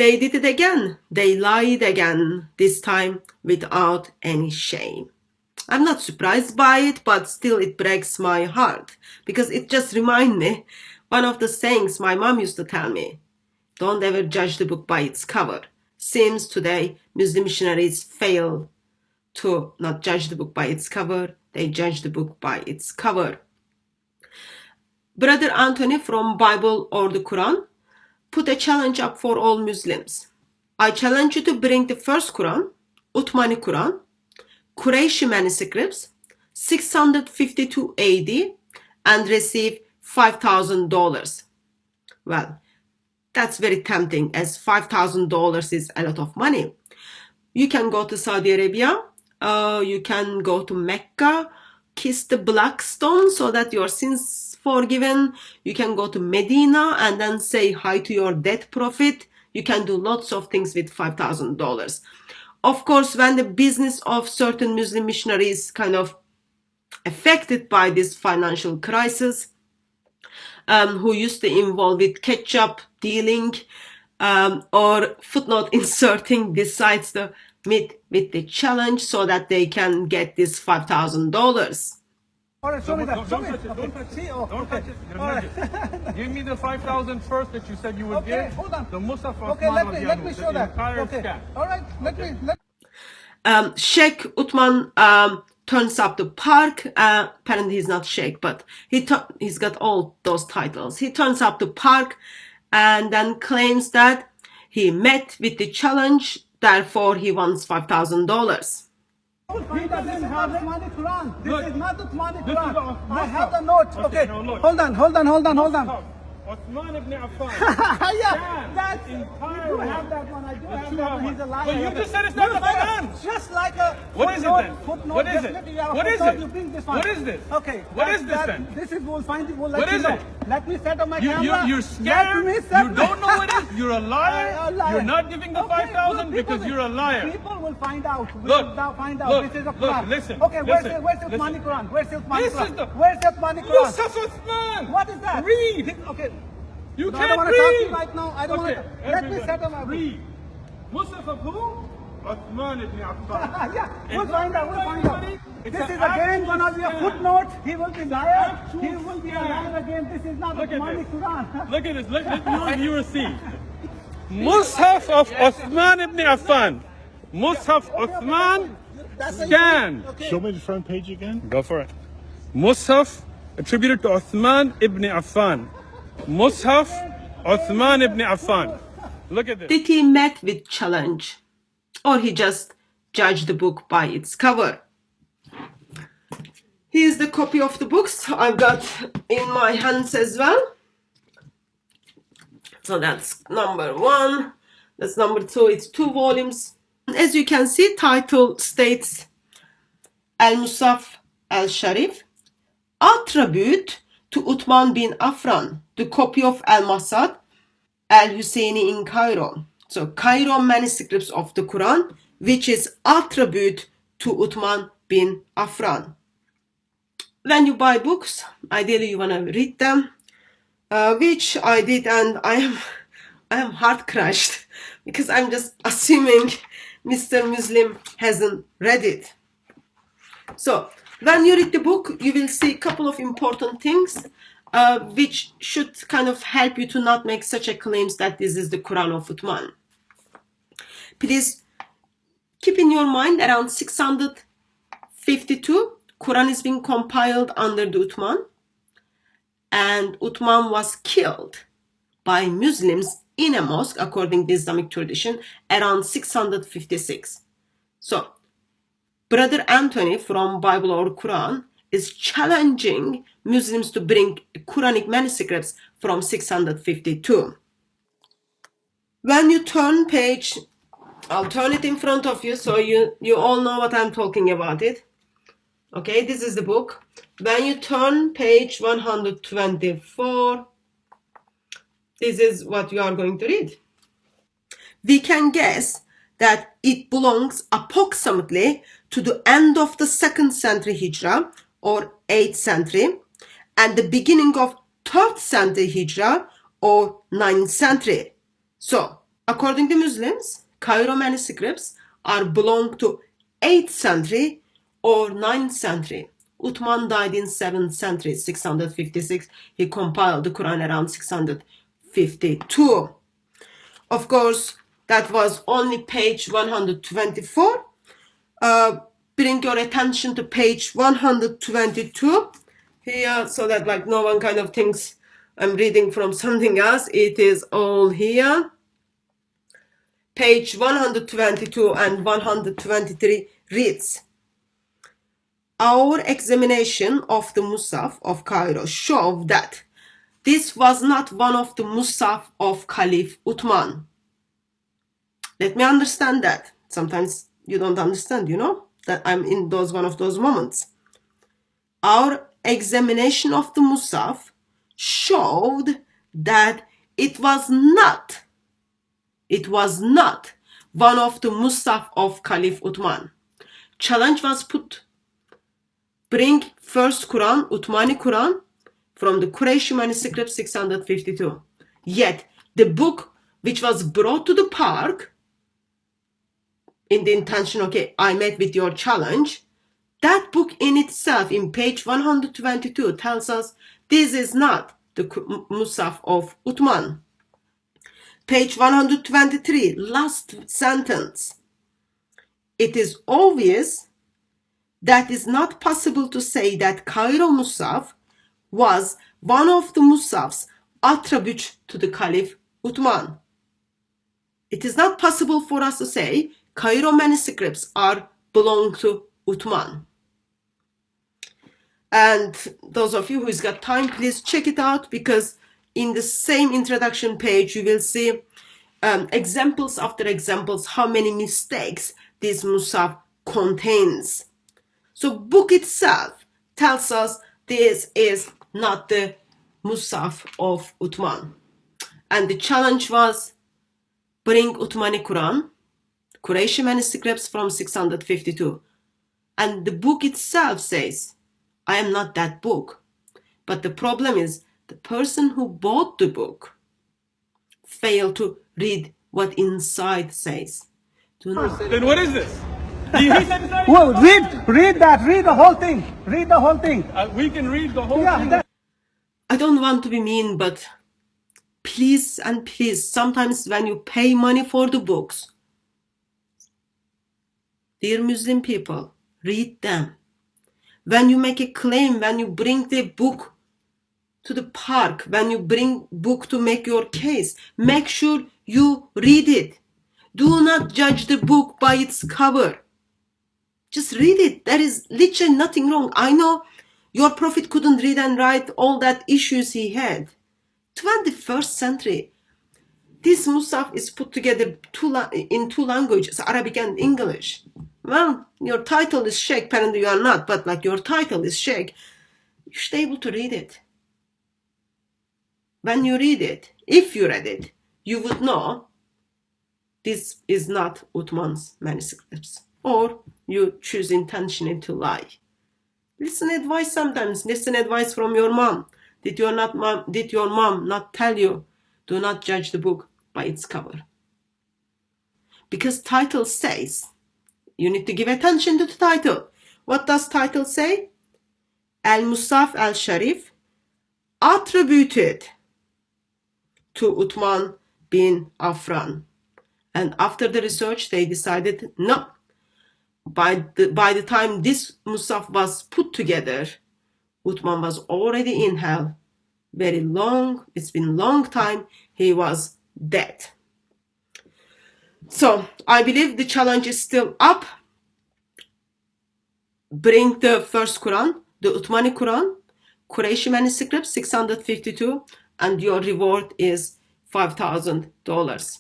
They did it again. They lied again, this time without any shame. I'm not surprised by it, but still it breaks my heart because it just reminds me one of the sayings my mom used to tell me. Don't ever judge the book by its cover. Seems today Muslim missionaries fail to not judge the book by its cover. They judge the book by its cover. Brother Anthony from Bible or the Quran put a challenge up for all Muslims. I challenge you to bring the first Quran, Uthmanic Quran, Qurayshi manuscripts, 652 AD, and receive $5,000. Well, that's very tempting as $5,000 is a lot of money. You can go to Saudi Arabia, you can go to Mecca, kiss the black stone so that your sins forgiven. You can go to Medina and then say hi to your dead prophet. You can do lots of things with $5,000. Of course, when the business of certain Muslim missionaries kind of affected by this financial crisis, who used to involve with ketchup dealing or footnote inserting, decides to meet with the challenge so that they can get this $5,000. All right, show me that. Show me. Don't touch it. Don't touch it. All right. Give me the 5,000 first that you said you would give. Hold on. The Musaf of Okay, let me show that. Okay. All right. Sheikh Uthman turns up the park. Apparently he's not Sheikh, but he's got all those titles. He turns up the park and then claims that he met with the challenge. Therefore, he wants $5,000. He doesn't have the Uthmanic Quran. This is not the Uthmanic Quran. I have the note. Okay, hold on. Uthman ibn Affan. Yeah, that's entire. You have that one. I do have that one. He's a liar. But you just said it's not the Quran. Just like a what is it then? Footnote. What is it? What is it? You bring this one. What is this? Okay. What is this then? This is we'll find it. We'll let what you is know. it? Let me set up my camera. You're scared. You don't know what it is. You're a liar. A liar. You're not giving the 5,000 because you're a liar. People will find out. Look. Find out. Look. This is a Quran. Look. Listen. Okay. Where's the Uthmanic Quran? Where's the Uthmanic Quran? Where's the Uthmanic Quran? Musaf Uthman. What is that? Read. Okay. You can't read. Talk to you right now. I don't want to. Let me set up my read. Musaf of who? Uthman ibn Affan. Yeah, we'll find out. This is again going to be a footnote. He will be liar. He will be a liar again. This is not the Uthmanic Quran. Look at this. Let your viewers see. Musaf of Uthman ibn Affan. Musaf Uthman. Scan. Show me the front page again. Go for it. Musaf attributed to Uthman ibn Affan. Musaf Uthman ibn Affan. Look at this. Did he met with challenge, or he just judged the book by its cover? Here's the copy of the books I've got in my hands as well. So that's number 1. That's number 2. It's 2 volumes. As you can see, title states Al-Musaf Al-Sharif, attribute to Uthman bin Affan, the copy of Al-Masad Al-Husseini in Cairo. So Cairo manuscripts of the Quran, which is attribute to Uthman bin Affan. When you buy books, ideally you want to read them, which I did, and I am heart crushed because I'm just assuming Mr. Muslim hasn't read it. So when you read the book, you will see a couple of important things which should kind of help you to not make such a claims that this is the Quran of Uthman. Please keep in your mind around 652, Quran is being compiled under the Uthman, and Uthman was killed by Muslims in a mosque according to Islamic tradition around 656. So Brother Anthony from Bible or Quran is challenging Muslims to bring Quranic manuscripts from 652. When you turn page, I'll turn it in front of you so you all know what I'm talking about it. Okay, this is the book. When you turn page 124, this is what you are going to read. We can guess that it belongs approximately to the end of the 2nd century Hijrah or 8th century and the beginning of 3rd century Hijrah or 9th century. So According to Muslims, Cairo manuscripts are belong to 8th century or 9th century. Uthman died in 7th century, 656. He compiled the Quran around 652. Of course, that was only page 124. Bring your attention to page 122 here, so that like no one kind of thinks I'm reading from something else. It is all here. Page 122 and 123 reads, our examination of the Musaf of Cairo showed that this was not one of the Musaf of Caliph Uthman. Let me understand that. Sometimes you don't understand, you know, that I'm in one of those moments. Our examination of the Musaf showed that it was not one of the Musaf of Caliph Uthman. Challenge was put. Bring first Quran, Uthmanic Quran, from the Qurayshi manuscript 652. Yet, the book which was brought to the park, in the intention, okay, I met with your challenge, that book in itself, in page 122, tells us this is not the Musaf of Uthman. Page 123, last sentence. It is obvious that it's not possible to say that Cairo Musaf was one of the Musafs attributed to the Caliph Uthman. It is not possible for us to say Cairo manuscripts belong to Uthman. And those of you who's got time, please check it out, because in the same introduction page you will see examples after examples how many mistakes this Musaf contains. So book itself tells us this is not the Musaf of Uthman. And the challenge was bring Uthmanic Quran, Qurayshi manuscripts from 652. And the book itself says, I am not that book. But the problem is the person who bought the book failed to read what inside says. Then what is this? Well, read that. Read the whole thing. Read the whole thing. We can read the whole Yeah, thing. I don't want to be mean, but please and please, sometimes when you pay money for the books, dear Muslim people, read them. When you make a claim, when you bring the book to the park, when you bring book to make your case, make sure you read it. Do not judge the book by its cover. Just read it. There is literally nothing wrong. I know your prophet couldn't read and write all that issues he had. 21st century. This Musaf is put together in two languages, Arabic and English. Well, your title is Sheikh, apparently you are not, but like your title is Sheikh, you should be able to read it. When you read it, if you read it, you would know this is not Uthman's manuscripts. Or you choose intentionally to lie. Listen advice sometimes. Listen advice from your mom. Did your mom not tell you, do not judge the book by its cover? Because title says, you need to give attention to the title. What does title say? Al-Musaf al-Sharif, attributed to Uthman bin Affan. And after the research, they decided, no. By the time this Musaf was put together, Uthman was already in hell. Very long, it's been a long time, he was dead. So, I believe the challenge is still up. Bring the first Quran, the Uthmanic Quran, Qurayshi manuscript 652, and your reward is $5,000.